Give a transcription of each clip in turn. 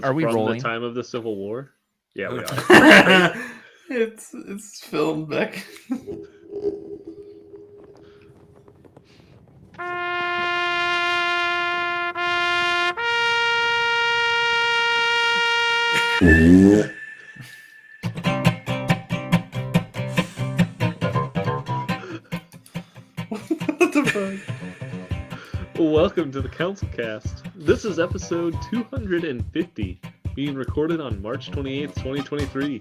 Are we from rolling? the time of the Civil War? Yeah, we are. It's filmed back. What the fuck? Welcome to the CouncilCast. This is episode 250, being recorded on March 28th, 2023.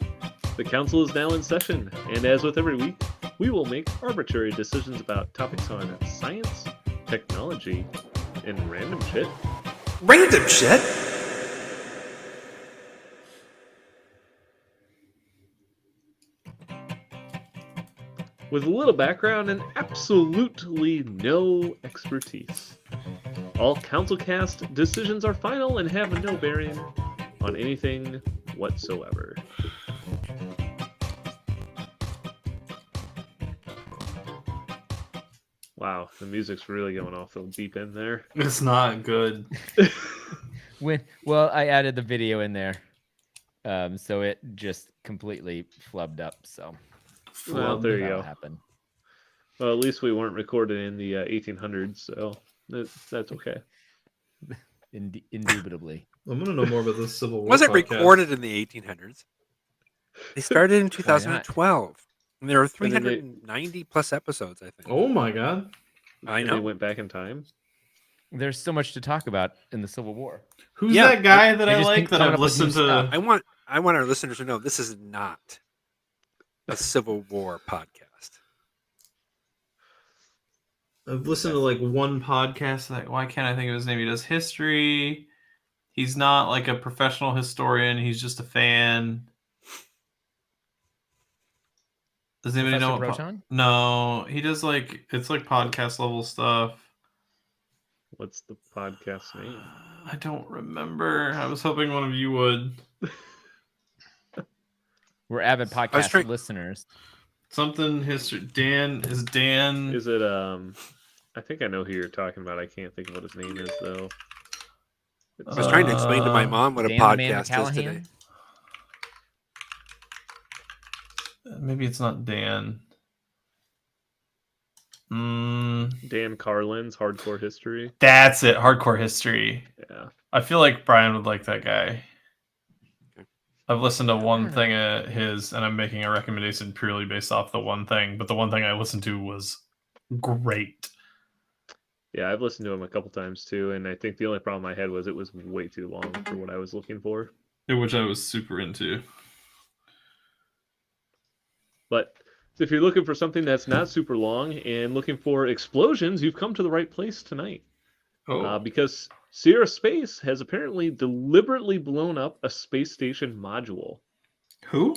The council is now in session, and as with every week, we will make arbitrary decisions about topics on science, technology, and random shit. Random shit? With a little background and absolutely no expertise. All CouncilCast decisions are final and have no bearing on anything whatsoever. Wow, the music's really going off the deep end there. It's not good. Well, I added the video in there, so it just completely flubbed up. So, Well, there you that'll go. happen. Well, at least we weren't recorded in the 1800s, so that's okay. Indubitably. I'm gonna know more about this Civil War. Wasn't podcast. recorded in the 1800s. They started in 2012. And there are And then 390 plus episodes, I think. Oh my god! I And know. they went back in time. There's so much to talk about in the Civil War. Who's Yeah, that guy that they I just like keep that coming I've up with new listened to? stuff. I want our listeners to know this is not a Civil War podcast. I've listened to like one podcast. That why can't I think of his name? He does history. He's not like a professional historian. He's just a fan. Does anybody know? Professor What Proton? No, he does like it's like podcast level stuff. What's the podcast name? I don't remember. I was hoping one of you would. We're avid podcast trying- listeners. Something history. Dan. Is it I think I know who you're talking about. I can't think of what his name is though. I was trying to explain to my mom what a Dan the Man podcast is today. Callahan? Maybe it's not Dan. Dan Carlin's Hardcore History. That's it. Hardcore history. Yeah. I feel like Brian would like that guy. Okay. I've listened to one thing of his, and I'm making a recommendation purely based off the one thing. But the one thing I listened to was great. Yeah, I've listened to him a couple times too, and I think the only problem I had was it was way too long for what I was looking for. Which I was super into. But if you're looking for something that's not super long and looking for explosions, you've come to the right place tonight. Oh, Because Sierra Space has apparently deliberately blown up a space station module. who?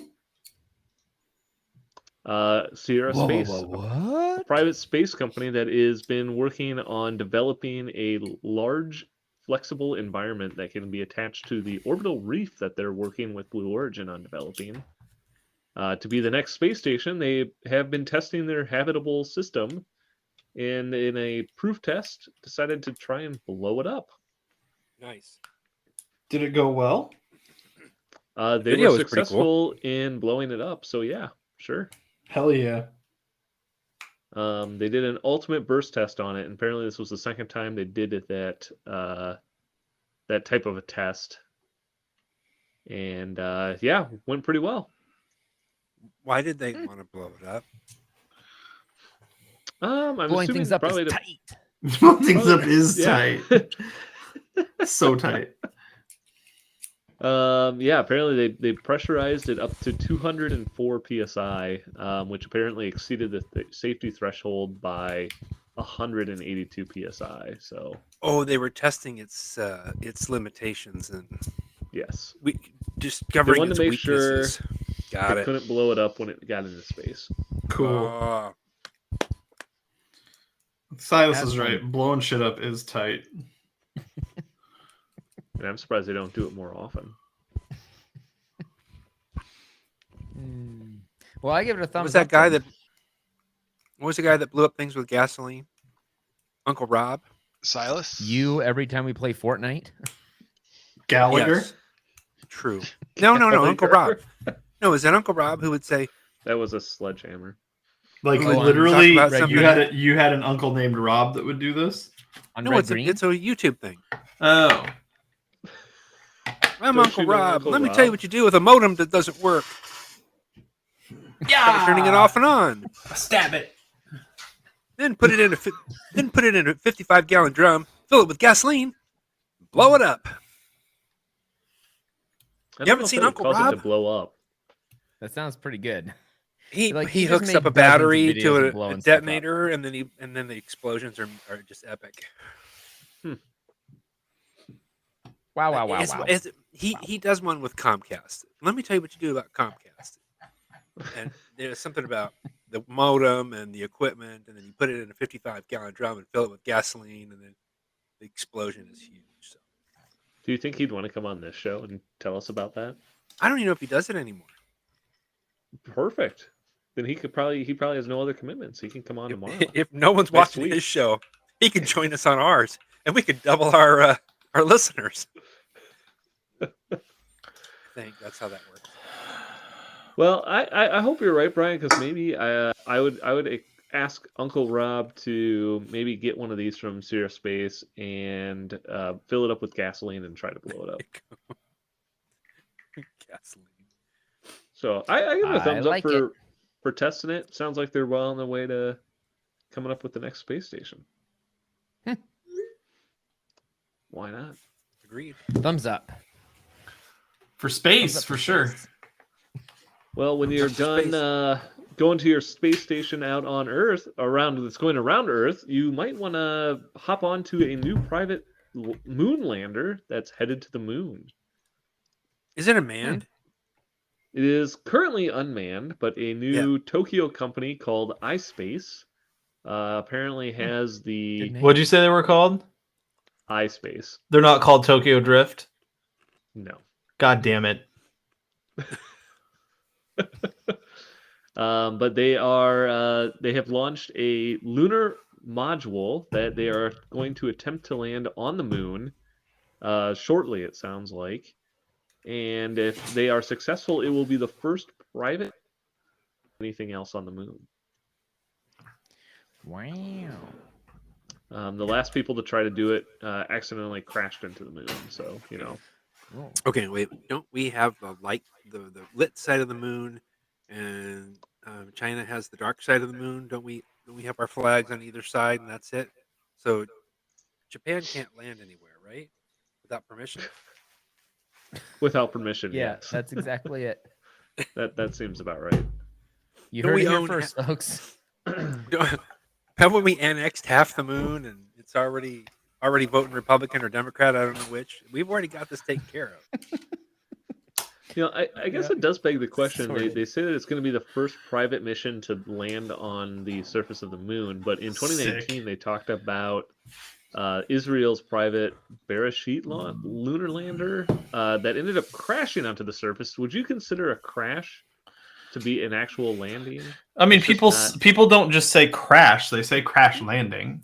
Sierra Space, What? a private space company that has been working on developing a large, flexible environment that can be attached to the orbital reef that they're working with Blue Origin on developing. To be the next space station, they have been testing their habitable system, and in a proof test, decided to try and blow it up. Nice. Did it go well? They Video were was pretty successful in blowing it up, so yeah, sure. Hell yeah. They did an ultimate burst test on it, and apparently this was the second time they did it that type of a test. And yeah, went pretty well. Why did they want to blow it up? I'm Blowing assuming things up probably is to- tight. Blowing things up is Yeah. tight. So tight. Yeah, apparently they pressurized it up to 204 psi, which apparently exceeded the safety threshold by 182 psi. So Oh, they were testing its limitations and yes, discovering wanted its to make sure weaknesses. Got they it. couldn't blow it up when it got into space. Cool. Oh, Silas That's is right. Blowing shit up is tight. And I'm surprised they don't do it more often. Well, I give it a thumbs what was that up guy then. that? What was the guy that blew up things with gasoline? Uncle Rob. Silas? You every time we play Fortnite? Gallagher. Yes. true. No, Probably Uncle her. Rob. No, is that Uncle Rob who would say, That was a sledgehammer. Like Oh, literally, talk about something- you had an uncle named Rob that would do this. On no, Red it's Green? a YouTube thing. Oh, I'm Don't Uncle you know Rob. Uncle Let me tell you Rob? what you do with a modem that doesn't work. yeah, Try turning it off and on. Stab it. Then put it in a 55-gallon drum. Fill it with gasoline. Blow it up. I don't haven't know if seen they would Uncle cause it Rob? to blow up. That sounds pretty good. He Like, he he just hooks up made a dozens of battery videos to of a blowing stuff up. detonator, and then the explosions are just epic. Wow. He does one with Comcast. Let me tell you what you do about Comcast. And there's something about the modem and the equipment, and then you put it in a 55-gallon drum and fill it with gasoline, and then the explosion is huge. So Do you think he'd want to come on this show and tell us about that? I don't even know if he does it anymore. Perfect. Then he probably has no other commitments. He can come on tomorrow. If no one's Next watching week. his show, he can join us on ours, and we could double our listeners. I think that's how that works. Well, I hope you're right, Brian, because maybe I would ask Uncle Rob to maybe get one of these from Sierra Space and fill it up with gasoline and try to blow it up. Gasoline. So I give it a I thumbs like up it. for testing it. Sounds like they're well on their way to coming up with the next space station. Why not? Agreed. Thumbs up. For Thumbs space, up for to sure. space. Well, when you're Up to done going to your space station out on Earth, that's going around Earth, you might want to hop onto a new private moon lander that's headed to the moon. Is it a man? It is currently unmanned, but a new Tokyo company called iSpace apparently has the Good name. What'd you say they were called? iSpace. They're not called Tokyo Drift. No. God damn it. But they have launched a lunar module that they are going to attempt to land on the moon shortly, it sounds like. And if they are successful, it will be the first private anything else on the moon. Wow. The last people to try to do it accidentally crashed into the moon. So, Oh. Okay, wait. Don't we have the lit side of the moon, and China has the dark side of the moon? Don't we have our flags on either side, and that's it? So Japan can't land anywhere, right? Without permission. without permission, Yeah, yes. that's exactly it. That seems about right. You Don't heard we it here own first, folks. Haven't we annexed half the moon, and it's already voting Republican or Democrat? I don't know which. We've already got this taken care of. I guess it does beg the question. Sorta. They say that it's going to be the first private mission to land on the surface of the moon, but in 2019 they talked about Israel's private Bereshit lunar lander that ended up crashing onto the surface. Would you consider a crash to be an actual landing? I mean, It's just people don't just say crash; they say crash landing.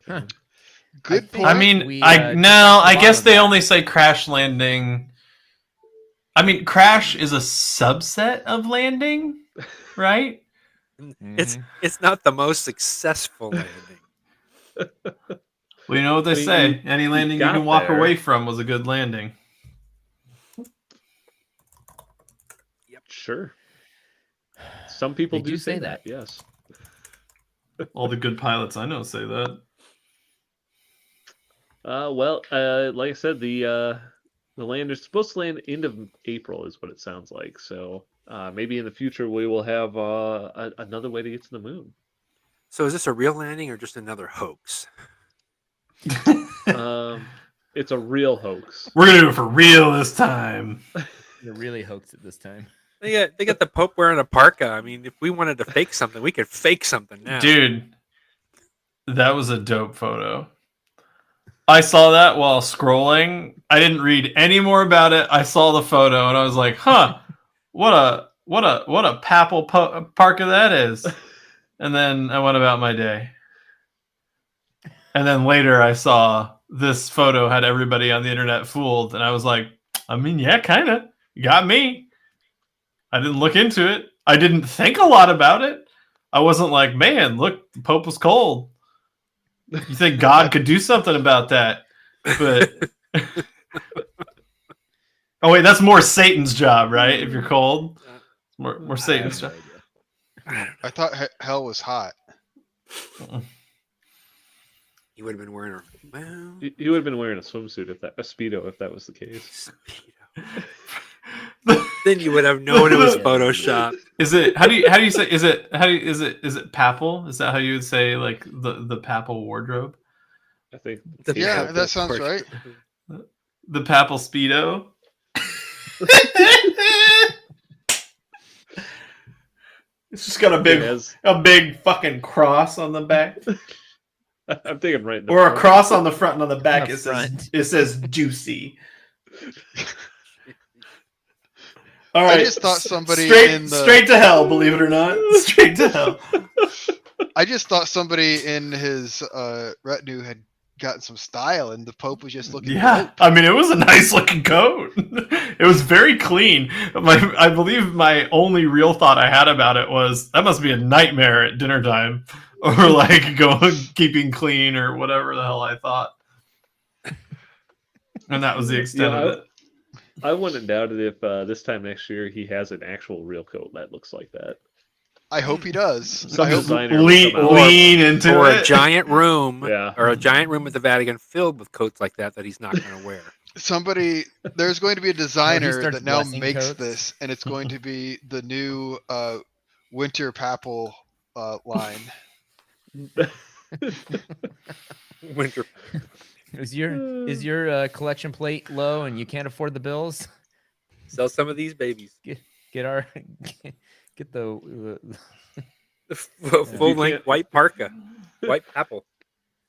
Huh. Good think I point. mean, we, I just no, got to I the guess bottom they of that. only say crash landing. I mean, crash is a subset of landing, right? Mhm. It's not the most successful landing. Well, you know what they I mean, say: any landing you got can walk there. away from was a good landing. Sure. Some people They do do say say that. that. Yes. All the good pilots I know say that. Like I said, the lander's supposed to land end of April, is what it sounds like. So maybe in the future we will have another way to get to the moon. So is this a real landing or just another hoax? It's a real hoax. We're gonna do it for real this time. They're really hoaxed at this time. They got the Pope wearing a parka. I mean, if we wanted to fake something, we could fake something now. Dude, that was a dope photo. I saw that while scrolling. I didn't read any more about it. I saw the photo and I was like, "Huh, what a papal parka that is." And then I went about my day. And then later I saw this photo had everybody on the internet fooled, and I was like, I mean, yeah, kind of. You got me. I didn't look into it. I didn't think a lot about it. I wasn't like, man, look, the Pope was cold. You think God could do something about that? But oh wait, that's more Satan's job, right? If you're cold, more Satan's job. I thought hell was hot. He would have been wearing He would have been wearing a swimsuit a speedo if that was the case. Then you would have known it was Photoshop. Is it? How do you say? Is it papal? Is that how you would say like the papal wardrobe? I think. Yeah, that sounds right. The papal speedo. It's just got a big fucking cross on the back. I'm thinking right. Or a cross on the front, and on the back On the it says juicy. All right, I just thought somebody straight to hell. Believe it or not, straight to hell. I just thought somebody in his retinue had gotten some style, and the Pope was just looking. Yeah, dope. I mean, it was a nice looking coat. It was very clean. I believe my only real thought I had about it was that must be a nightmare at dinner time, or like keeping clean, or whatever the hell I thought. And that was the extent of it. I wouldn't doubt it if this time next year he has an actual real coat that looks like that. I hope he does. Some I hope designer lean into or it. a giant room, Yeah. or a giant room at the Vatican filled with coats like that he's not going to wear. there's going to be a designer starts that now blessing makes coats. this, and it's going to be the new winter papal line. Winter. Is your collection plate low and you can't afford the bills? Sell some of these babies. Get our get the Full length white parka, white apple.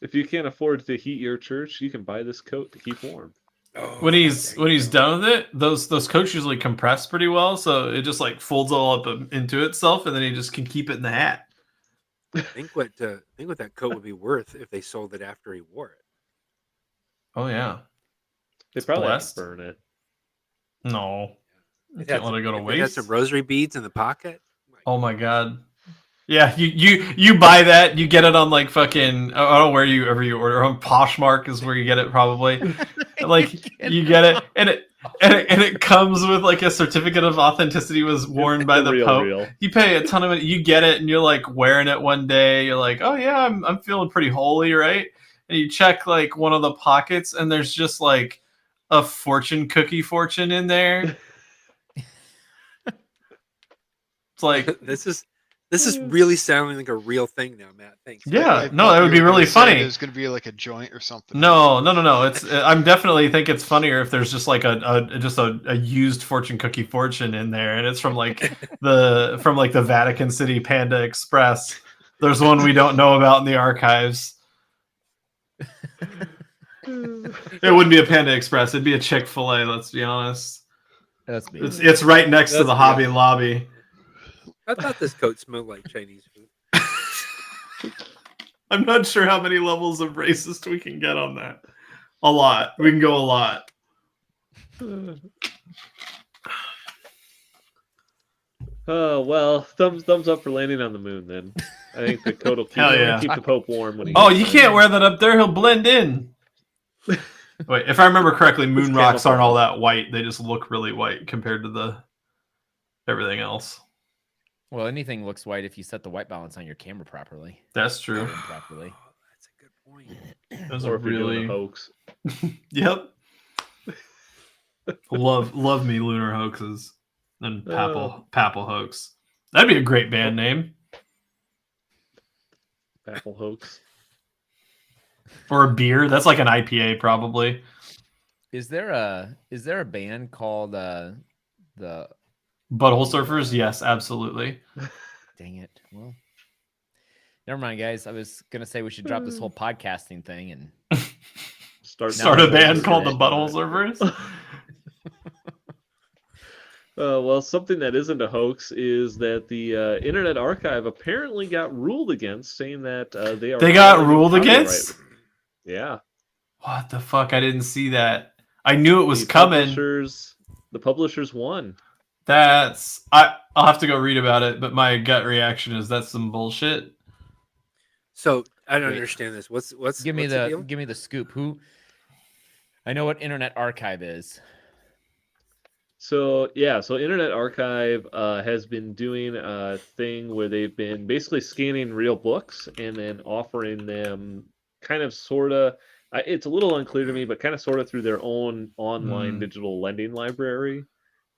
If you can't afford to heat your church, you can buy this coat to keep warm. Oh, When he's done with it, those coats usually compress pretty well, so it just like folds all up into itself, and then he just can keep it in the hat. think what that coat would be worth if they sold it after he wore it. Oh yeah. They probably have blessed. to burn it. No. You It can't had let it go to if it had waste. some rosary beads in the pocket. Oh my god. Yeah, you buy that, you get it on like fucking I don't know where you order on Poshmark is where you get it probably. Like you get it and it comes with like a certificate of authenticity was worn by the Pope. Real. You pay a ton of money, you get it and you're like wearing it one day, you're like, "Oh yeah, I'm feeling pretty holy, right?" And you check like one of the pockets and there's just like a fortune cookie fortune in there. It's like This is really sounding like a real thing now, Matt. Thanks. yeah, I no, thought that would you be were really gonna say funny. There's going to be like a joint or something. No. It's I'm definitely think it's funnier if there's just like a used fortune cookie fortune in there, and it's from like the Vatican City Panda Express. There's one we don't know about in the archives. It wouldn't be a Panda Express. It'd be a Chick-fil-A. Let's be honest. That's me. It's right next to That's the me. Hobby Lobby. I thought this coat smelled like Chinese food. I'm not sure how many levels of racist we can get on that. A lot. We can go a lot. Oh well, thumbs up for landing on the moon. Then I think the coat will Hell yeah. keep the Pope warm when he. Oh, gets you there. can't wear that up there. He'll blend in. Wait, if I remember correctly, moon It's rocks aren't camouflage. all that white. They just look really white compared to the everything else. Well, anything looks white if you set the white balance on your camera properly. That's true. Properly. Oh, that's a good point. Those Or are if you're doing really a hoax. Yep. love me lunar hoaxes and papal hoax. That'd be a great band name. Apple hoax. Or a beer. That's like an IPA probably. Is there a band called the Butthole Surfers? Yes, absolutely. dang it. Well, never mind, guys. I was gonna say we should drop this whole podcasting thing and Start a band called the Butthole Surfers. Well, something that isn't a hoax is that the Internet Archive apparently got ruled against, saying that they are. They got violating ruled copyright. against? Yeah. What the fuck? I didn't see that. I knew it was the coming. The publishers won. I'll have to go read about it, but my gut reaction is that's some bullshit. So I don't Wait. understand this. What's Give me the deal? give me the scoop. Who? I know what Internet Archive is. So Internet Archive has been doing a thing where they've been basically scanning real books and then offering them kind of sorta. It's a little unclear to me, but kind of sorta through their own online digital lending library,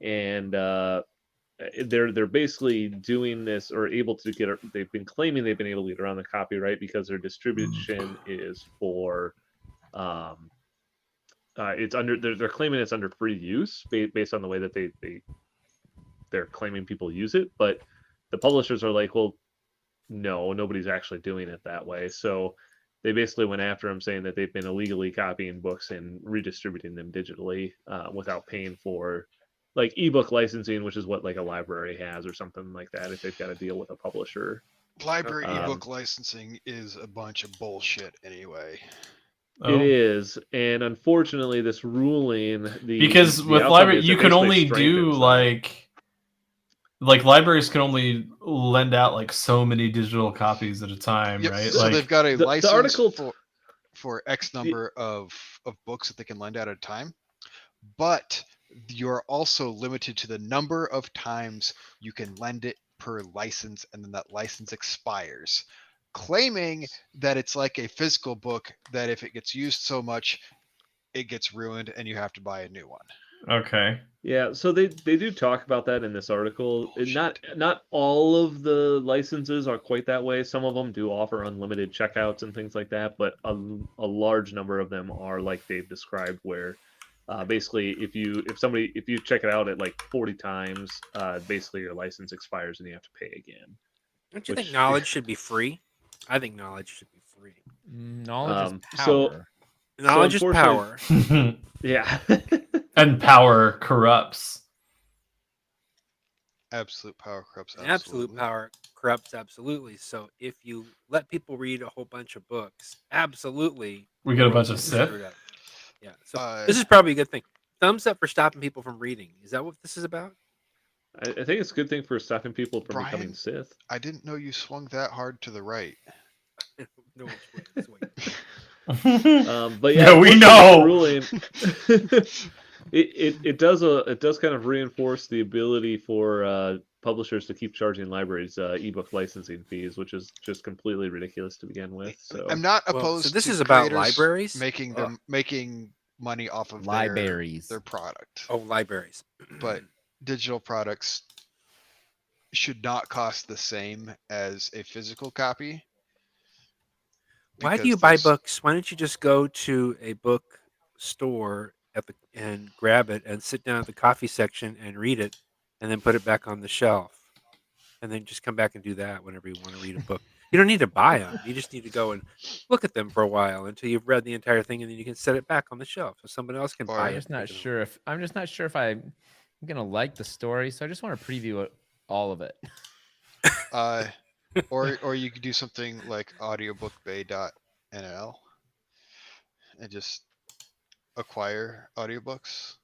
and they're basically doing this or able to get. They've been claiming they've been able to get around the copyright because their distribution is for. It's under. They're claiming it's under free use based on the way that they're claiming people use it, but the publishers are like, well, no, nobody's actually doing it that way. So they basically went after them, saying that they've been illegally copying books and redistributing them digitally without paying for like ebook licensing, which is what like a library has or something like that if they've got to deal with a publisher. Library ebook licensing is a bunch of bullshit anyway. Oh. It is, and unfortunately, this ruling because the with outcome library is you it can basically only do strengthens them. like libraries can only lend out like so many digital copies at a time, Yep, right? so Like they've got a the license article for X number of books that they can lend out at a time, but you're also limited to the number of times you can lend it per license, and then that license expires. Claiming that it's like a physical book, that if it gets used so much, it gets ruined and you have to buy a new one. okay. Yeah, so they do talk about that in this article. Not all of the licenses are quite that way. Some of them do offer unlimited checkouts and things like that, but a large number of them are like they've described, where basically if you check it out at like 40 times, basically your license expires and you have to pay again. Don't you think which- knowledge should be free? I think knowledge should be free. Knowledge is so- power. Knowledge is power. unfortunately- Yeah. And power corrupts. Absolute power corrupts Absolute absolutely. power corrupts absolutely. So if you let people read a whole bunch of books, absolutely, We get a the bunch world of is Sith. screwed up. Yeah. So Uh, this is probably a good thing. Thumbs up for stopping people from reading. Is that what this is about? I think it's a good thing for stopping people from Brian? becoming Sith. I didn't know you swung that hard to the right. No, it's wait. But yeah, we once know. the ruling, it does kind of reinforce the ability for publishers to keep charging libraries ebook licensing fees, which is just completely ridiculous to begin with. So I'm not Well, opposed so this to is about creators libraries? making them making money off of Libraries. their product, Oh, libraries. but digital products should not cost the same as a physical copy. Why do because you buy there's- books? Why don't you just go to a book store and grab it and sit down at the coffee section and read it, and then put it back on the shelf, and then just come back and do that whenever you want to read a book. You don't need to buy them. You just need to go and look at them for a while until you've read the entire thing, and then you can set it back on the shelf so someone else can Or- buy I'm it. just and not take it home. sure if I'm gonna like the story, so I just want to preview all of it. or you could do something like audiobookbay.nl and just acquire audiobooks.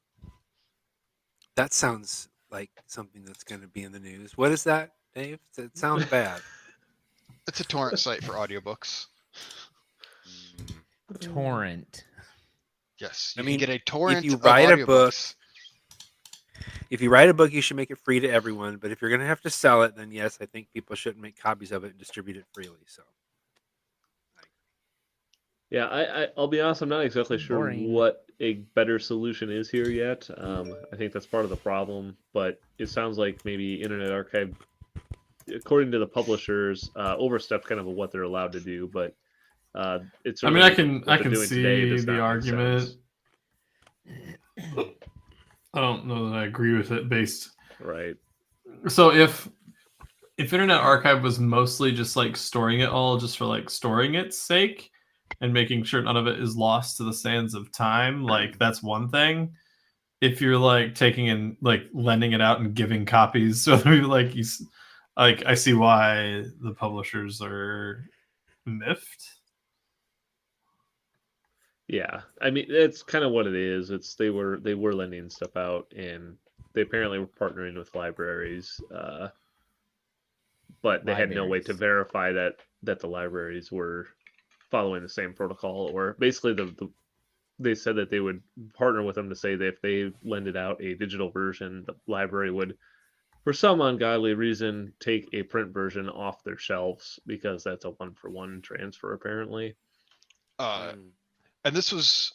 That sounds like something that's going to be in the news. What is that, Dave? It sounds bad. It's a torrent site for audiobooks. Torrent. Yes, I you mean, can get a torrent you of write a book, audiobooks. If you write a book, you should make it free to everyone. But if you're going to have to sell it, then yes, I think people shouldn't make copies of it and distribute it freely. So yeah, I'll be honest, I'm not exactly sure Boring. what a better solution is here yet. I think that's part of the problem, but it sounds like maybe Internet Archive, according to the publishers, overstepped kind of what they're allowed to do. But it's. I mean, I can see the argument. Sense. I don't know that I agree with it based. Right. So if Internet Archive was mostly just like storing it all just for like storing its sake and making sure none of it is lost to the sands of time, like that's one thing. If you're like taking and like lending it out and giving copies, so like I see why the publishers are miffed. Yeah, I mean that's kind of what it is. It's they were lending stuff out, and they apparently were partnering with libraries, but they had no way to Libraries. verify that the libraries were following the same protocol, or basically they said that they would partner with them to say that if they lended out a digital version, the library would, for some ungodly reason, take a print version off their shelves because that's a 1-for-1 transfer apparently. Mm. And this was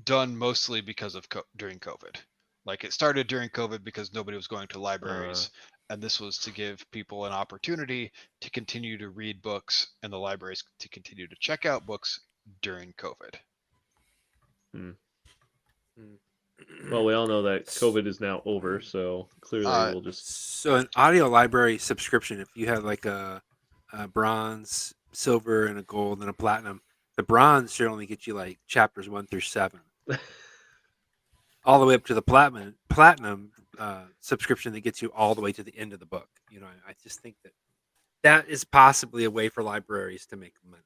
done mostly because of during COVID. Like it started during COVID because nobody was going to libraries, and this was to give people an opportunity to continue to read books and the libraries to continue to check out books during COVID. Well, we all know that COVID is now over, so clearly we'll just. So an audio library subscription, if you had like a bronze, silver, and a gold and a platinum, the bronze should only get you like chapters 1 through 7, all the way up to the platinum subscription that gets you all the way to the end of the book. You know, I just think that is possibly a way for libraries to make money.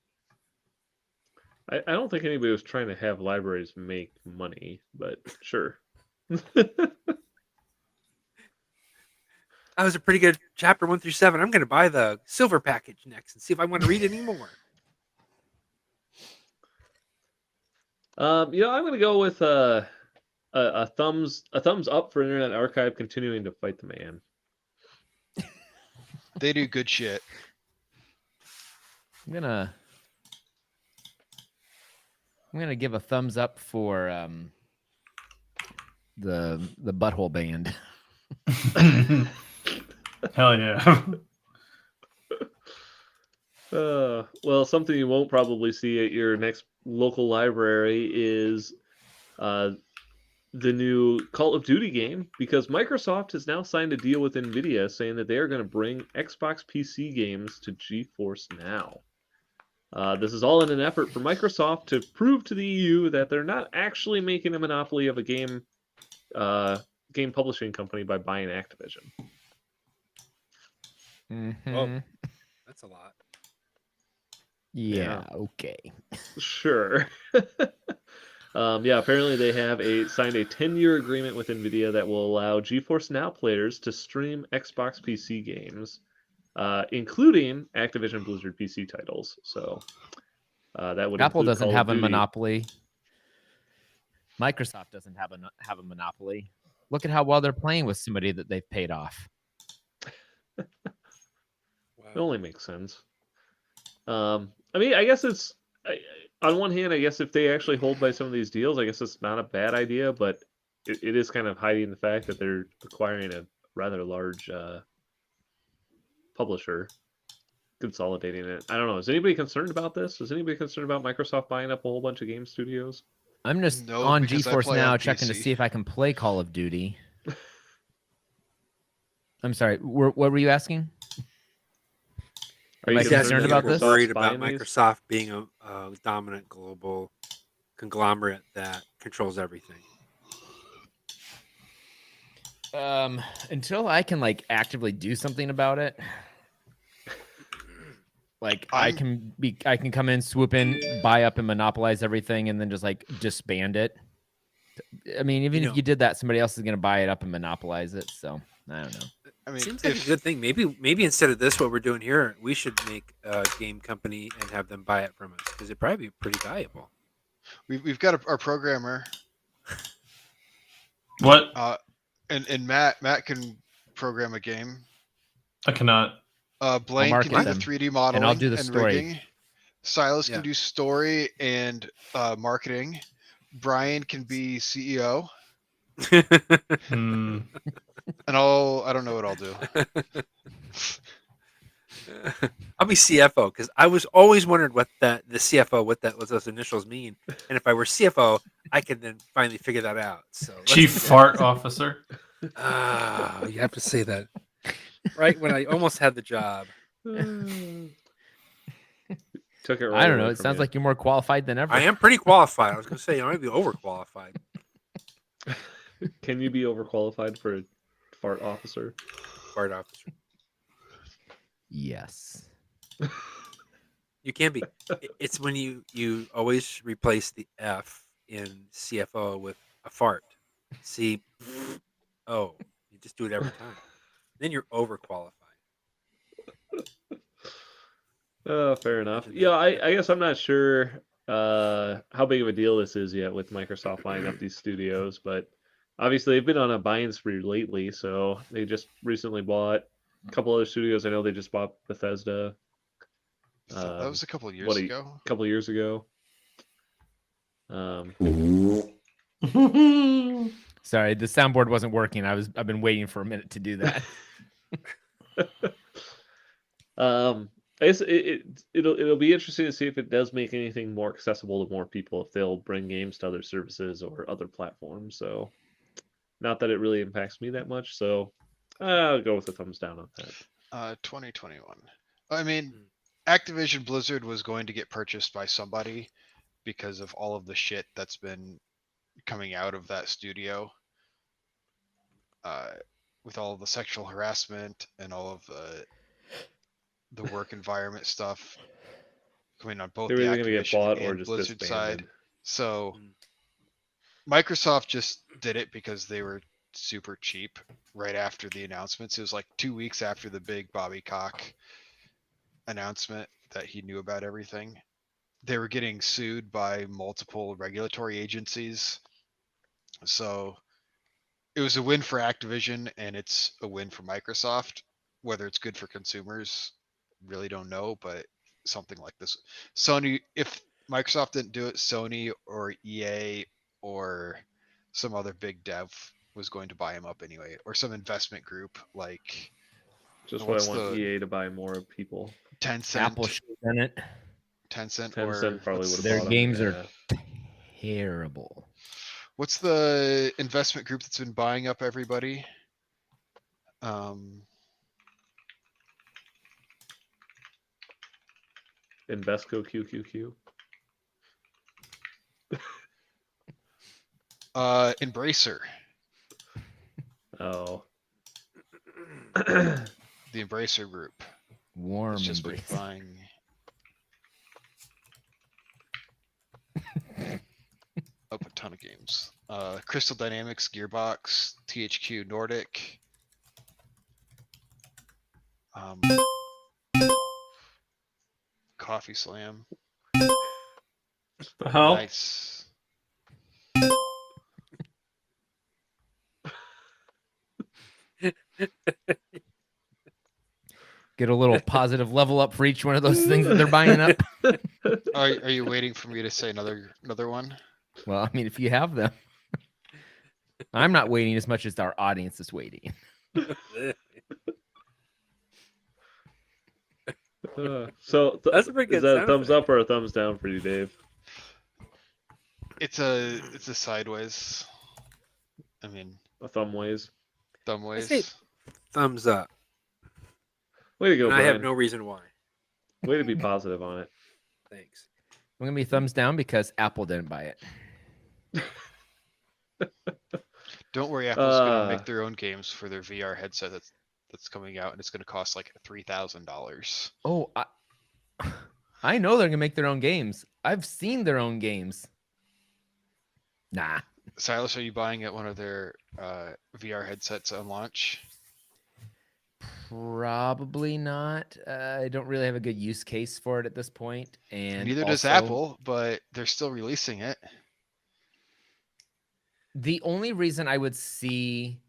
I don't think anybody was trying to have libraries make money, but sure. That was a pretty good chapter 1 through 7. I'm going to buy the silver package next and see if I want to read any more. I'm gonna go with a thumbs up for Internet Archive continuing to fight the man. They do good shit. I'm gonna give a thumbs up for the Butthole Band. Hell yeah. Well, something you won't probably see at your next local library is the new Call of Duty game, because Microsoft has now signed a deal with Nvidia saying that they are going to bring Xbox PC games to GeForce Now. This is all in an effort for Microsoft to prove to the EU that they're not actually making a monopoly of a game publishing company by buying Activision. Mhm. That's a lot. Yeah. Okay. Sure. Apparently they have signed a 10-year agreement with Nvidia that will allow GeForce Now players to stream Xbox PC games, including Activision Blizzard PC titles. So that would Apple include doesn't Call have of a Duty. monopoly. Microsoft doesn't have a monopoly. Look at how well they're playing with somebody that they've paid off. It only makes sense. I mean, I guess it's on one hand, I guess if they actually hold by some of these deals, I guess it's not a bad idea, but it is kind of hiding the fact that they're acquiring a rather large publisher, consolidating it. I don't know. Is anybody concerned about this? Is anybody concerned about Microsoft buying up a whole bunch of game studios? I'm just No, on because I GeForce play Now on checking to PC. see if I can play Call of Duty. I'm sorry. What were you asking? Are Am you I He's asking concerned if about we're this? worried about buying these? Microsoft being a dominant global conglomerate that controls everything. Until I can like actively do something about it, like I can come in, swoop in, buy up, and monopolize everything, and then just like disband it. I mean, even if you did that, somebody else is going to buy it up and monopolize it. So I don't know. I mean, Seems like a good thing. Maybe instead of this, what we're doing here, we should make a game company and have them buy it from us, because it'd probably be pretty valuable. we've got our programmer, What? and Matt can program a game. I cannot. Blaine can market do the them, 3D modeling and I'll do the story. rigging. Silas Yeah. can do story and marketing. Brian can be CEO, Hmm. and I don't know what I'll do. I'll be CFO, because I was always wondered what the CFO, what those initials mean, and if I were CFO, I could then finally figure that out. So Chief Fart Officer. You have to say that right when I almost had the job. Took it right I don't know. away It from sounds you. like you're more qualified than ever. I am pretty qualified. I was going to say I might be overqualified. Can you be overqualified for a fart officer? Fart officer. Yes. You can be. It's when you always replace the F in CFO with a fart. C. Oh, you just do it every time. Then you're overqualified. Fair enough. Imagine Yeah, that. I guess I'm not sure how big of a deal this is yet with Microsoft buying up these studios, but obviously they've been on a buying spree lately. So they just recently bought a couple other studios. I know they just bought Bethesda. That was a couple of years what, ago. a couple of years ago. Sorry, the soundboard wasn't working. I've been waiting for a minute to do that. I guess it'll be interesting to see if it does make anything more accessible to more people, if they'll bring games to other services or other platforms. So, not that it really impacts me that much. So, I'll go with a thumbs down on that. 2021. I mean, Activision Blizzard was going to get purchased by somebody because of all of the shit that's been coming out of that studio. With all of the sexual harassment and all of the work environment stuff coming on both They're the either gonna get Activision bought or and just Blizzard side. disbanded. So Mm. Microsoft just did it because they were super cheap right after the announcements. It was like 2 weeks after the big Bobby Cock announcement that he knew about everything. They were getting sued by multiple regulatory agencies. So it was a win for Activision and it's a win for Microsoft. Whether it's good for consumers, really don't know, but something like this. Sony, if Microsoft didn't do it, Sony or EA or some other big dev was going to buy them up anyway, or some investment group like Just what what's I want the EA to buy more people. Tencent, Apple should have done it. Tencent, Tencent or probably would have Their bought games them. are terrible. what's the investment group that's been buying up everybody? Invesco QQQ. Embracer, Oh. the Embracer group. Warm It's just been embrace. buying up a ton of games. Crystal Dynamics, Gearbox, THQ Nordic. Coffee Slam. The hell? Nice. Get a little positive level up for each one of those things that they're buying up. Are you waiting for me to say another one? Well, I mean, if you have them. I'm not waiting as much as our audience is waiting. So That's a pretty is good that a sound thumbs effect. up or a thumbs down for you, Dave? It's a sideways. I mean, A thumb ways. thumb ways. say thumbs up. Way to go, And I Brian. have no reason why. Way to be positive on it. Thanks. I'm gonna be thumbs down because Apple didn't buy it. Don't worry, Apple's gonna make their own games for their VR headset that's coming out, and it's gonna cost like $3,000. Oh, I know they're gonna make their own games. I've seen their own games. Nah. Silas, are you buying at one of their VR headsets on launch? Probably not. I don't really have a good use case for it at this point. And Neither does also, Apple, but they're still releasing it. the only reason I could see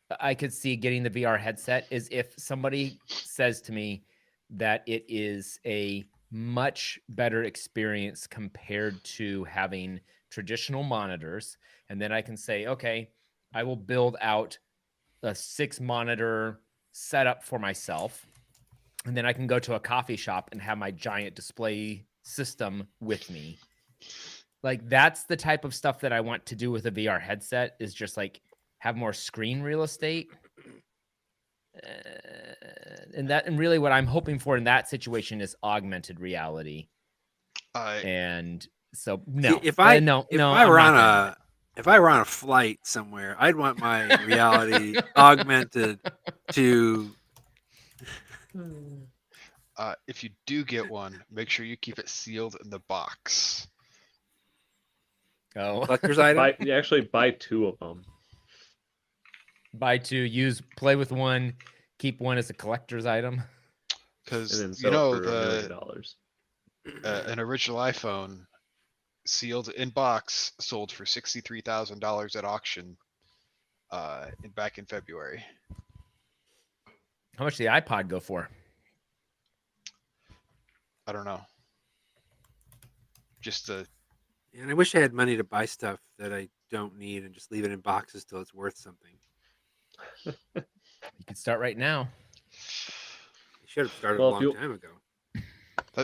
getting the VR headset is if somebody says to me that it is a much better experience compared to having traditional monitors. And then I can say, okay, I will build out a 6-monitor setup for myself. And then I can go to a coffee shop and have my giant display system with me. Like, that's the type of stuff that I want to do with a VR headset, is just like have more screen real estate. And really what I'm hoping for in that situation is augmented reality. And so no, See, if I were on a flight somewhere, I'd want my reality augmented to if you do get one, make sure you keep it sealed in the box. Oh, Collector's item. You actually buy 2 of them. buy 2, play with 1, keep 1 as a collector's item. And Because then you sell know it for $1 million. an original iPhone sealed in box sold for $63,000 at auction back in February. How much did the iPod go for? I don't know. Just a And I wish I had money to buy stuff that I don't need and just leave it in boxes till it's worth something. You can start right now. I should have started Well, a if long you- time ago.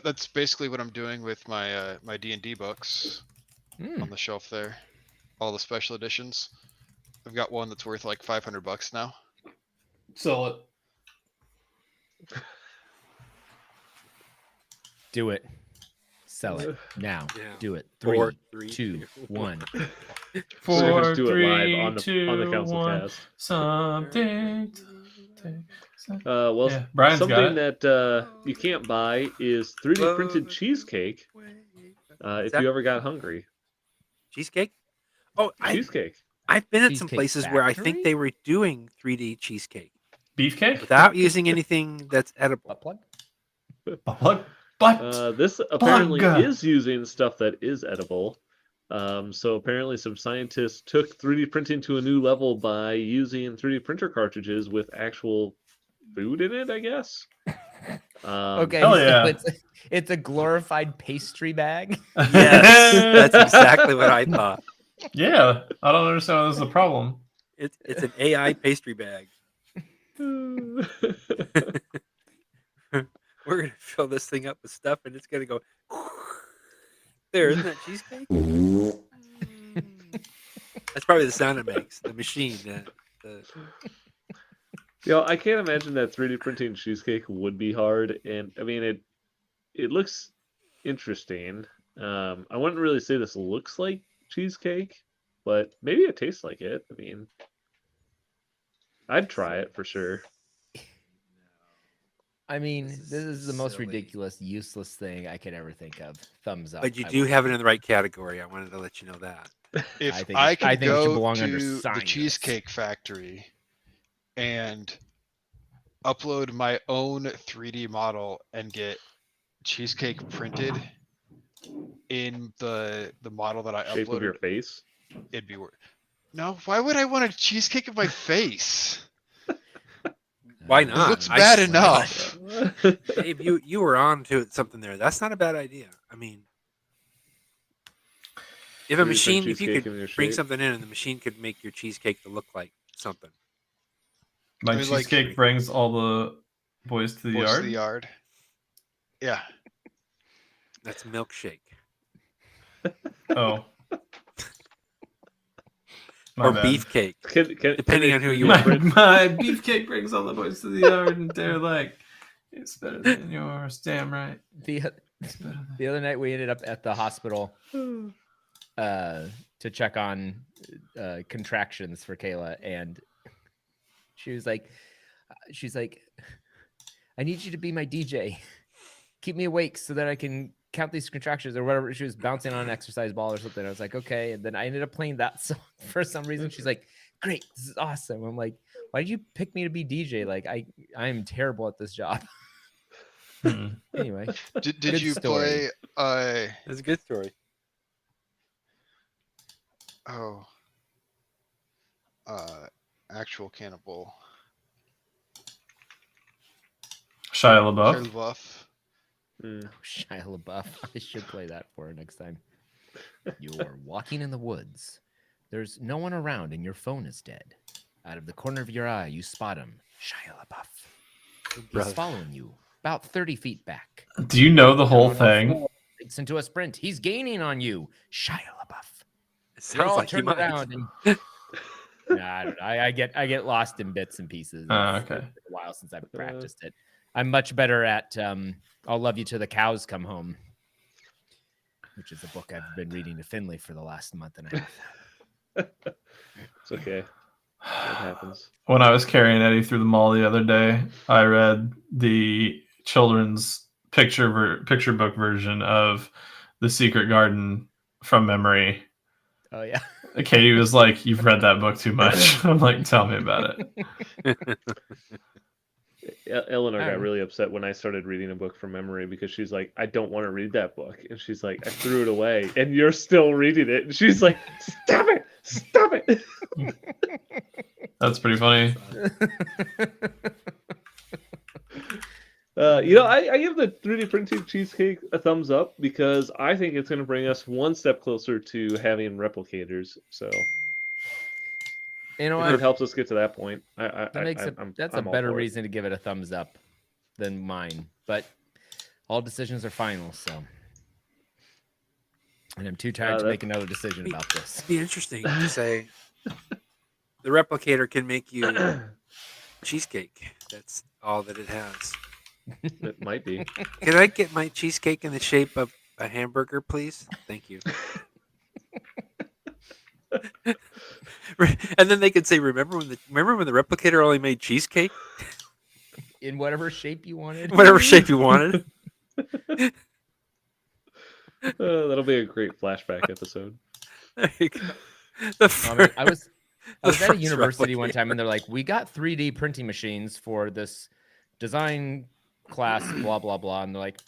that's basically what I'm doing with my my D&D books on the shelf there. All the special editions. I've got one that's worth like $500 now. Sell it. Do it. Sell it now. Yeah. Do it. 4, 3, 3, 2, 1. We're gonna 4, just do it 3, live on the 2, 1. CouncilCast. Something. Well, Yeah, Brian's got something it. that you can't buy is 3D printed cheesecake. If that? you ever got hungry, Cheesecake? Oh, cheesecake. I've been at some Cheesecake places where I think Factory? they were doing 3D cheesecake Beefcake? without using anything that's edible. Butt plug? What? But This apparently Bug. is using stuff that is edible. So apparently some scientists took 3D printing to a new level by using 3D printer cartridges with actual food in it, I guess. Okay, hell so yeah. it's a glorified pastry bag. Yes, that's exactly what I thought. Yeah, I don't understand why this is a problem. It's an AI pastry bag. We're gonna fill this thing up with stuff, and it's gonna go. There, isn't that cheesecake? That's probably the sound it makes. The machine. I can't imagine that 3D printing cheesecake would be hard, and I mean it looks interesting. I wouldn't really say this looks like cheesecake, but maybe it tastes like it. I mean, I'd try it for sure. I mean, This this is is the most silly. ridiculous, useless thing I could ever think of. Thumbs up. But you I do will. have it in the right category. I wanted to let you know that. If I think I it- can I think it should go belong under to the science. Cheesecake Factory and upload my own 3D model and get cheesecake printed in the model that I Shape of your uploaded, face. it'd be worth. No, why would I want a cheesecake of my face? Why It not? looks bad enough. Dave, you were on to something there. That's not a bad idea. I mean, if a 3D print machine, if you cheesecake in could your bring shape. something in and the machine could make your cheesecake to look like something. My I mean, like- cheesecake brings all the boys to the Boys yard. to the yard. Yeah. That's milkshake. Oh. My Or bad. beefcake. they Depending on who you My, are. my beefcake brings all the boys to the yard, and they're like, "It's better than yours." Damn right. The other night we ended up at the hospital to check on contractions for Kayla, and she's like, I need you to be my DJ. Keep me awake so that I can count these contractions or whatever. She was bouncing on an exercise ball or something. I was like, okay. And then I ended up playing that song for some reason. She's like, great, this is awesome. I'm like, why did you pick me to be DJ? Like I am terrible at this job. Hmm. Anyway, Did Good you story. play That's a good story. actual Cannibal? Shia LaBeouf. Shia LaBeouf. Mm. Shia LaBeouf. I should play that for her next time. You're walking in the woods. There's no one around and your phone is dead. Out of the corner of your eye, you spot him. Shia LaBeouf. He's Brother. following you about 30 feet back. Do you know the whole thing? It's into a sprint. He's gaining on you. Shia LaBeouf. It You're sounds all like you turned might. around and Nah, I don't know. I get lost in bits and pieces. It's Okay. been a while since I've practiced it. I'm much better at I'll Love You Till the Cows Come Home, which is a book I've been reading to Finley for the last month and a half. It's okay. It happens. When I was carrying Eddie through the mall the other day, I read the children's picture book version of The Secret Garden from memory. Oh yeah. Katie was like, "You've read that book too much." I'm like, "Tell me about it." Eleanor I got don't know. really upset when I started reading a book from memory because she's like, I don't want to read that book. And she's like, I threw it away and you're still reading it. And she's like, stop it. Stop it. That's pretty funny. I give the 3D printed cheesecake a thumbs up because I think it's going to bring us one step closer to having replicators. So You know if it what? helps us get to that point, That makes it. That's a I'm all better for it. reason to give it a thumbs up than mine. But all decisions are final, so. And I'm too tired to make another decision about this. It'd be interesting to say the replicator can make you cheesecake. That's all that it has. It might be. Can I get my cheesecake in the shape of a hamburger, please? Thank you. And then they could say, "Remember when the replicator only made cheesecake In whatever shape you wanted. whatever shape you wanted." That'll be a great flashback episode. There you go. The I mean, I was the at a first university one replicator. time, and they're like, "We got 3D printing machines for this design class, blah blah blah," and they're like,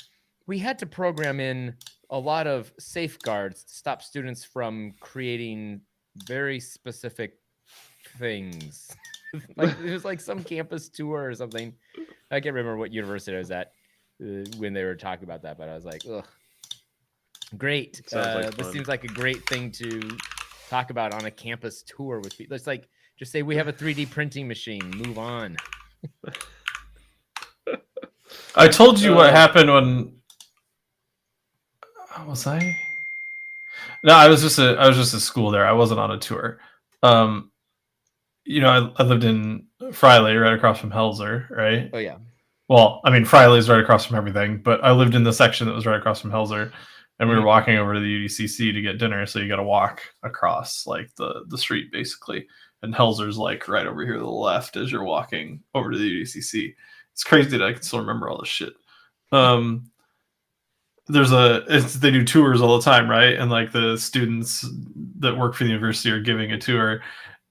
"We had to program in a lot of safeguards to stop students from creating very specific things." Like it was like some campus tour or something. I can't remember what university I was at when they were talking about that, but I was like, "Ugh, great! Sounds like this fun. seems like a great thing to talk about on a campus tour with people." It's like just say we have a 3D printing machine. Move on. I told you what happened when was I? No, I was just at school there. I wasn't on a tour. I lived in Friley, right across from Helzer, right? Oh yeah. Well, I mean, Friley's right across from everything, but I lived in the section that was right across from Helzer, and we were walking over to the UDCC to get dinner. So you got to walk across like the street basically, and Helzer's like right over here to the left as you're walking over to the UDCC. It's crazy that I can still remember all this shit. They do tours all the time, right? And like the students that work for the university are giving a tour,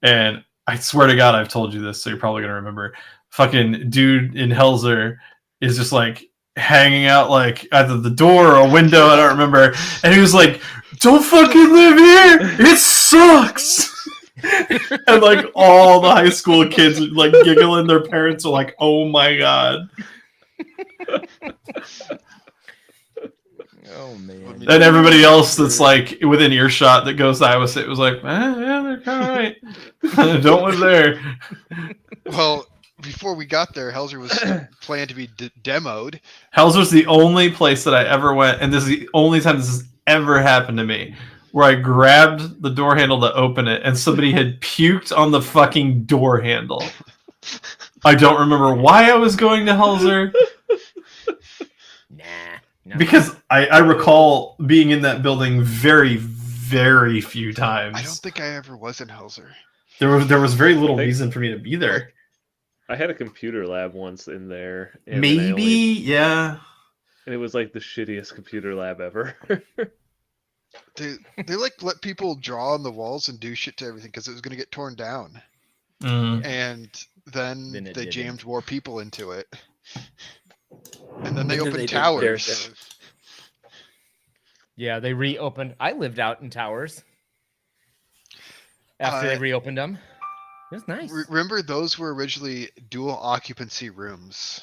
and I swear to God, I've told you this, so you're probably gonna remember. Fucking dude in Helzer is just like hanging out like either the door or a window, I don't remember, and he was like, "Don't fucking live here, it sucks." And like all the high school kids like giggling, their parents are like, "Oh my God." Oh man. And everybody else that's like within earshot that goes to Iowa State was like, yeah, they're kind of right. Don't live there. Well, before we got there, Helzer was planned to be demoed. Helzer's the only place that I ever went, and this is the only time this has ever happened to me, where I grabbed the door handle to open it, and somebody had puked on the fucking door handle. I don't remember why I was going to Helzer. Nah. Because I recall being in that building very, very few times. I don't think I ever was in Helzer. There was very little reason for me to be there. I had a computer lab once in there. And Maybe, yeah. And it was like the shittiest computer lab ever. They like let people draw on the walls and do shit to everything because it was going to get torn down. Mm. And then Then it they didn't. jammed more people into it. And then they And then opened they did towers. Daredevil. Yeah, they reopened. I lived out in towers after they reopened them. It was nice. Remember, those were originally dual occupancy rooms.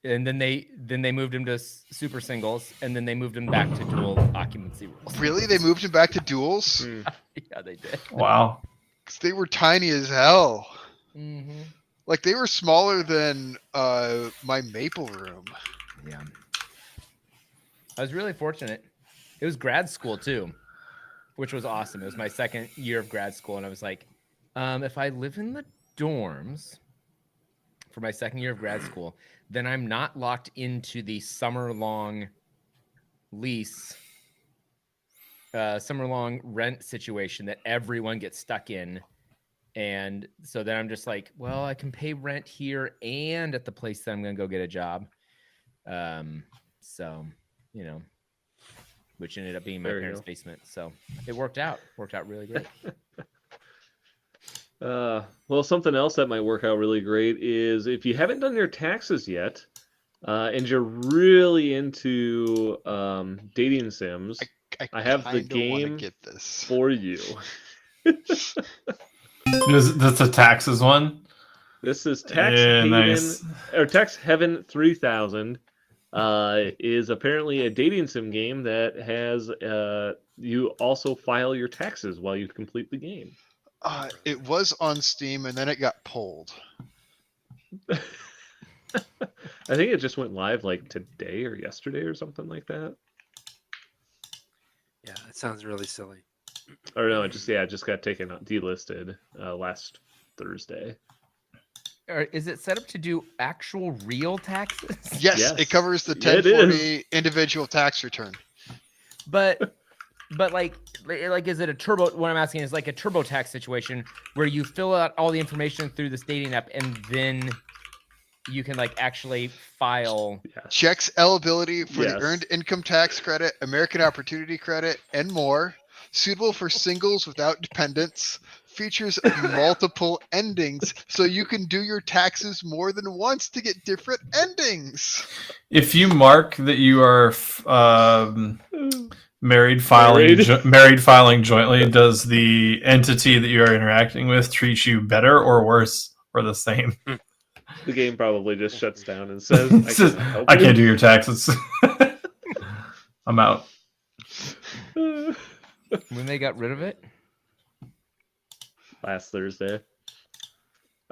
And then they moved them to super singles, and then they moved them back to dual occupancy rules. Really? They moved them back to duals? Yeah, they did. Wow. Because they were tiny as hell. Mm-hmm. Like, they were smaller than my maple room. Yeah. I was really fortunate. It was grad school too, which was awesome. It was my second year of grad school, and I was like, if I live in the dorms for my second year of grad school, then I'm not locked into the summer-long lease, summer-long rent situation that everyone gets stuck in. And so then I'm just like, well, I can pay rent here and at the place that I'm going to go get a job. So, which ended up being my There you parents' go. basement. So it worked out really great. Well, something else that might work out really great is if you haven't done your taxes yet, and you're really into dating sims, I have the kinda wanna game get this. for you. That's a taxes one. This is Tax Yeah, Haven nice. or Tax Heaven 3000. Is apparently a dating sim game that has you also file your taxes while you complete the game. It was on Steam and then it got pulled. I think it just went live like today or yesterday or something like that. Yeah, it sounds really silly. Or no, it just got taken delisted last Thursday. Or is it set up to do actual real taxes? Yes, Yes. it covers the Yeah, it is. 1040 individual tax return. But like is it a turbo? What I'm asking is like a TurboTax situation where you fill out all the information through this dating app and then you can like actually file. Yes. Checks eligibility for the Yes. Earned Income Tax Credit, American Opportunity Credit, and more. Suitable for singles without dependents. Features multiple endings, so you can do your taxes more than once to get different endings. If you mark that you are married filing jointly, does the entity that you are interacting with treat you better or worse or the same? The game probably just shuts down and says, It says, I can't do your taxes. I'm out. When they got rid of it? Last Thursday.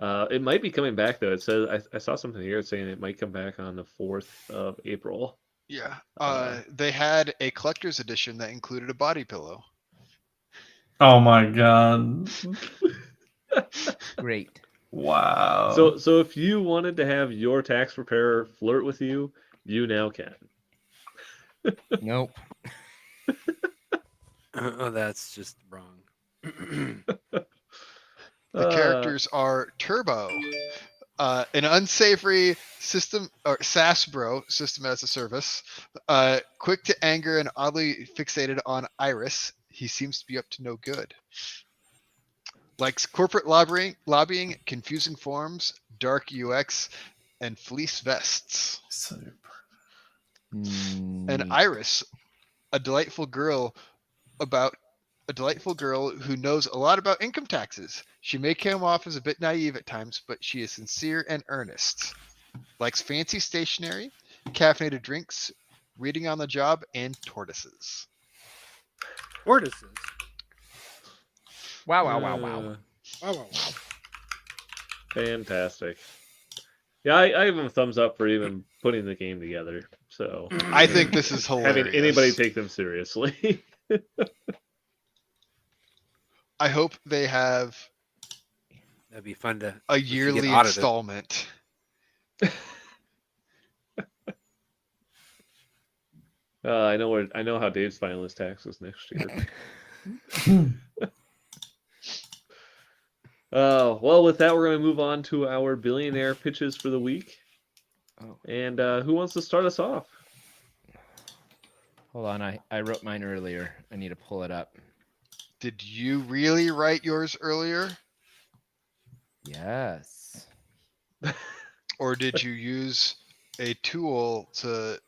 It might be coming back though. It says I saw something here saying it might come back on the 4th of April. Yeah. Uh, They had a collector's edition that included a body pillow. Oh my god. Great. Wow. So if you wanted to have your tax preparer flirt with you, you now can. Nope. Oh, that's just wrong. The characters are Turbo, an unsavory system or SaaS bro, system as a service, quick to anger and oddly fixated on Iris. He seems to be up to no good. Likes corporate lobbying, confusing forms, dark UX, and fleece vests. And Iris, a delightful girl who knows a lot about income taxes. She may come off as a bit naive at times, but she is sincere and earnest. Likes fancy stationery, caffeinated drinks, reading on the job, and tortoises. Tortoises. Wow. Wow. Fantastic. Yeah, I give him a thumbs up for even putting the game together. So I think this is hilarious. having anybody take them seriously. I hope they have That'd be fun to a if you get yearly audited. installment. I know how Dave's filing his taxes next year. Well, with that, we're going to move on to our billionaire pitches for the week. Oh. And who wants to start us off? Hold on, I wrote mine earlier. I need to pull it up. Did you really write yours earlier? Yes. Or did you use a tool to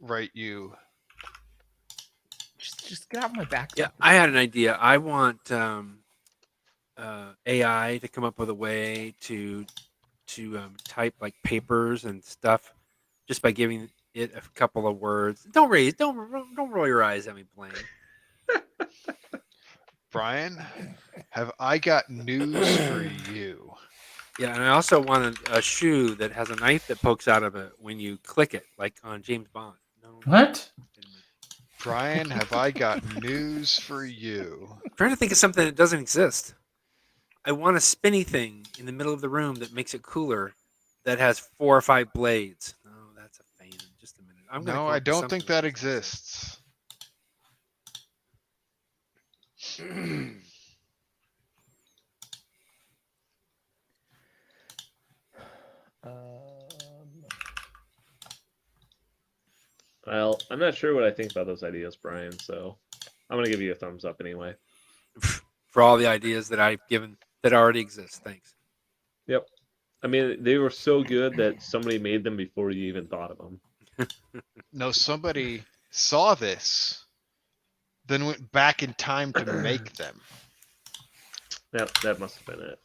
write you? Just get off my back. Yeah, I had an idea. I want AI to come up with a way to type like papers and stuff just by giving it a couple of words. Don't roll your eyes at me, Blaine. Brian, have I got news for you? Yeah, and I also wanted a shoe that has a knife that pokes out of it when you click it, like on James Bond. No, What? Brian, have I got news for you? I'm trying to think of something that doesn't exist. I want a spinny thing in the middle of the room that makes it cooler, that has 4 or 5 blades. No, that's a fan. Just a minute. I'm gonna No, come I up with don't something think that doesn't exists. Well, I'm not sure what I think about those ideas, Brian. So I'm gonna give you a thumbs up anyway. For all the ideas that I've given that already exist. Thanks. Yep. I mean, they were so good that somebody made them before you even thought of them. No, somebody saw this, then went back in time to make them. That must have been it.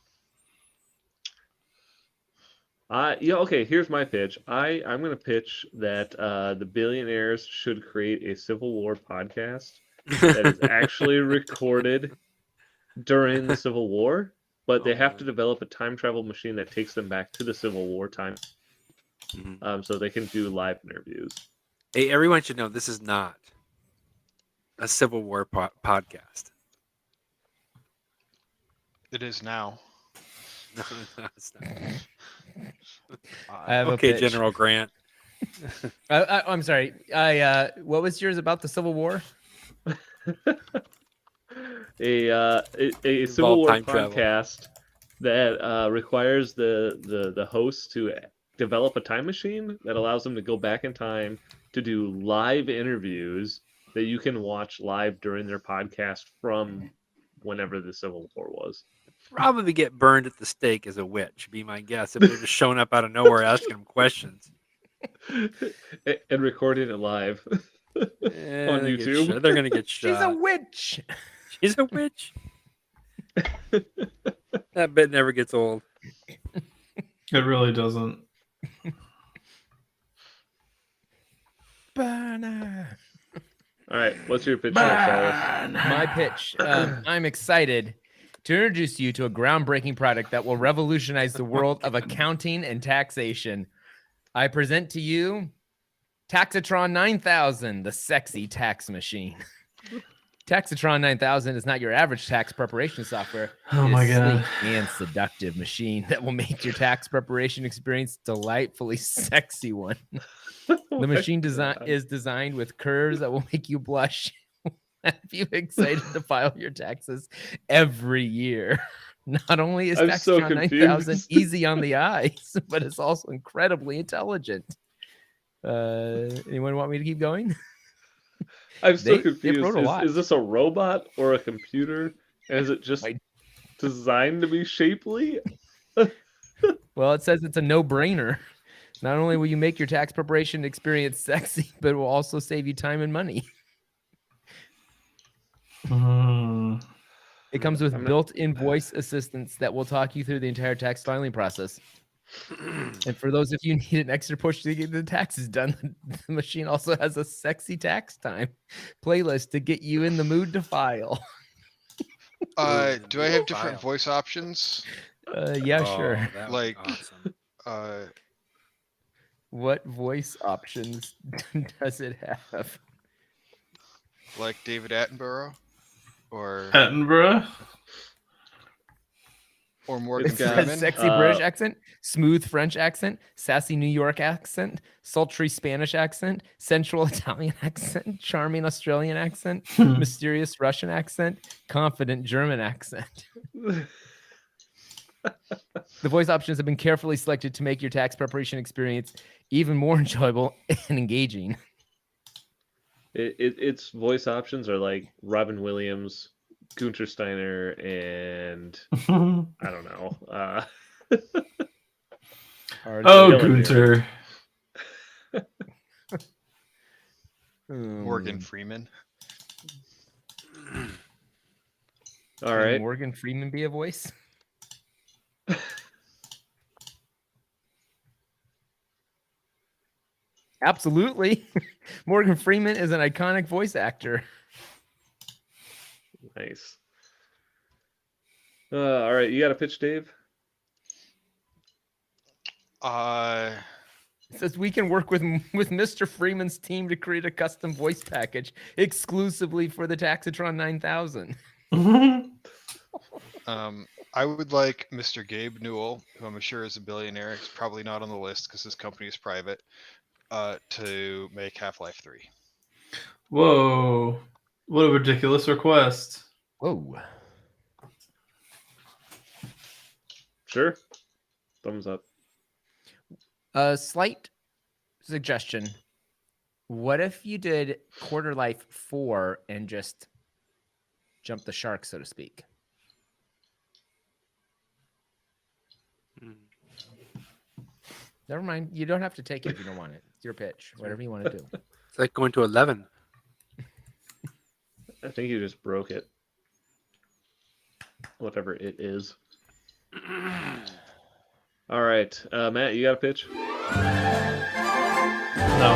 Yeah, okay, here's my pitch. I'm gonna pitch that the billionaires should create a Civil War podcast that is actually recorded during the Civil War, but they have to develop a time travel machine that takes them back to the Civil War time, so they can do live interviews. Hey, everyone should know this is not a Civil War podcast. It is now. No, it's not. I have a Okay, pitch. General Grant. I'm sorry. What was yours about the Civil War? A Civil War time travel. podcast that requires the host to develop a time machine that allows them to go back in time to do live interviews that you can watch live during their podcast from whenever the Civil War was. Probably get burned at the stake as a witch, be my guess, if they're just showing up out of nowhere asking them questions. And recording it live on YouTube. They're gonna get shot. She's a witch. She's a witch. That bit never gets old. It really doesn't. Banner. All right, what's your pitch, Charles? My pitch. I'm excited to introduce you to a groundbreaking product that will revolutionize the world of accounting and taxation. I present to you Taxitron 9000, the sexy tax machine. Taxitron 9000 is not your average tax preparation software. Oh It is my a God. sleek and seductive machine that will make your tax preparation experience delightfully sexy one. The machine is designed with curves that will make you blush. Have you excited to file your taxes every year? Not only is I'm so Taxitron 9000 confused. easy on the eyes, but it's also incredibly intelligent. Anyone want me to keep going? I'm so They confused. wrote a lot. Is this a robot or a computer? And is it just I- designed to be shapely? Well, it says it's a no-brainer. Not only will you make your tax preparation experience sexy, but it will also save you time and money. Mm. It comes with I'm not- built-in voice assistants that will talk you through the entire tax filing process. And for those of you who need an extra push to get the taxes done, the machine also has a sexy tax time playlist to get you in the mood to file. Do I have different voice options? Yeah, sure. That would be Like- awesome. What voice options does it have? Like David Attenborough? Or Edinburgh? Morgan It's got- Freeman? Sexy British accent, smooth French accent, sassy New York accent, sultry Spanish accent, sensual Italian accent, charming Australian accent, mysterious Russian accent, confident German accent. The voice options have been carefully selected to make your tax preparation experience even more enjoyable and engaging. Its voice options are like Robin Williams, Gunter Steiner, and I don't know. Oh, Villain here. Gunter. Morgan Freeman? All Can right. Morgan Freeman be a voice? Absolutely. Morgan Freeman is an iconic voice actor. Nice. All right, you got a pitch, Dave? It says we can work with Mr. Freeman's team to create a custom voice package exclusively for the Taxitron 9000. I would like Mr. Gabe Newell, who I'm sure is a billionaire. He's probably not on the list because his company is private. To make Half-Life 3. Whoa. What a ridiculous request. Whoa. Sure. Thumbs up. A slight suggestion. What if you did Quarter Life 4 and just jump the shark, so to speak? Hmm. Never mind. You don't have to take it if you don't want it. It's your pitch. Whatever you want to do. It's like going to 11. I think you just broke it. Whatever it is. All right, Matt, you got a pitch? No.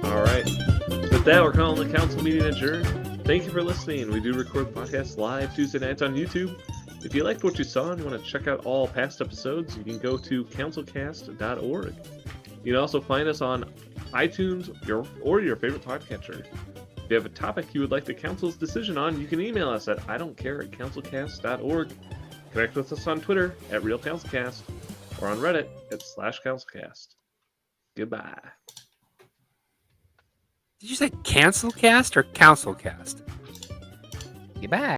All right. With that, we're calling the council meeting adjourned. Thank you for listening. We do record podcasts live Tuesday nights on YouTube. If you liked what you saw and want to check out all past episodes, you can go to CouncilCast.org. You can also find us on iTunes or your favorite podcatcher. If you have a topic you would like the council's decision on, you can email us at IDon'tCare@CouncilCast.org. Connect with us on Twitter at RealCouncilCast or on Reddit at /CouncilCast. Goodbye. Did you say CouncilCast or CouncilCast? Goodbye.